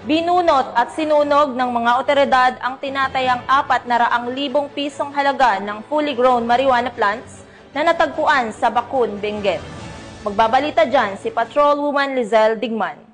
Binunot at sinunog ng mga otoridad ang tinatayang 400,000 pisong halaga ng fully grown marijuana plants na natagpuan sa Bakun, Benguet. Magbabalita dyan si Patrolwoman Lizelle Digman.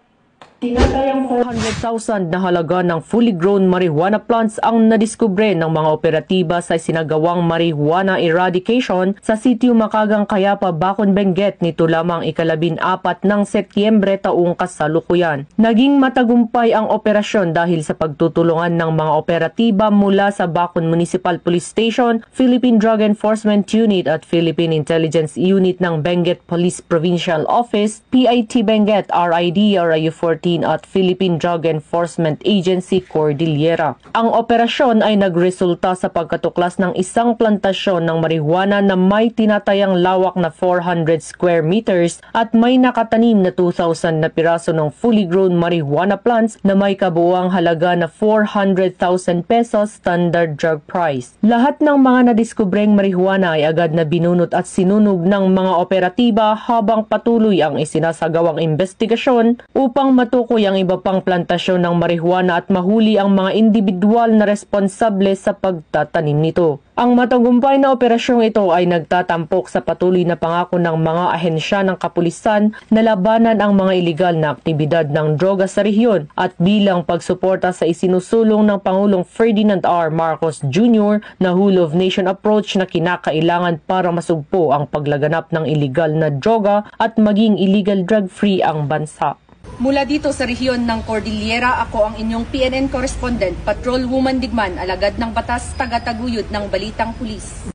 Tinatayang 400,000 na halaga ng fully grown marijuana plants ang nadiskubre ng mga operatiba sa sinagawang marijuana eradication sa sitio Makagang Kayapa, Bakun, Benguet nito lamang 14 ng Setyembre taong kasalukuyan. Naging matagumpay ang operasyon dahil sa pagtutulungan ng mga operatiba mula sa Bakun Municipal Police Station, Philippine Drug Enforcement Unit at Philippine Intelligence Unit ng Benguet Police Provincial Office, PIT Benguet, RID, RIU-14 at Philippine Drug Enforcement Agency Cordillera. Ang operasyon ay nagresulta sa pagkatuklas ng isang plantasyon ng marijuana na may tinatayang lawak na 400 square meters at may nakatanim na 2,000 na piraso ng fully grown marijuana plants na may kabuuang halaga na 400,000 pesos standard drug price. Lahat ng mga nadiskubreng marijuana ay agad na binunot at sinunog ng mga operatiba habang patuloy ang isinasagawang investigasyon upang matukoy ang iba pang plantasyon ng marijuana at mahuli ang mga individual na responsable sa pagtatanim nito. Ang matagumpay na operasyong ito ay nagtatampok sa patuloy na pangako ng mga ahensya ng kapulisan na labanan ang mga ilegal na aktibidad ng droga sa rehiyon at bilang pagsuporta sa isinusulong ng Pangulong Ferdinand R. Marcos Jr. na whole of nation approach na kinakailangan para masugpo ang paglaganap ng ilegal na droga at maging illegal drug-free ang bansa. Mula dito sa rehiyon ng Cordillera, ako ang inyong PNN correspondent, Patrolwoman Digman, alagad ng batas, taga-taguyod ng Balitang Pulis.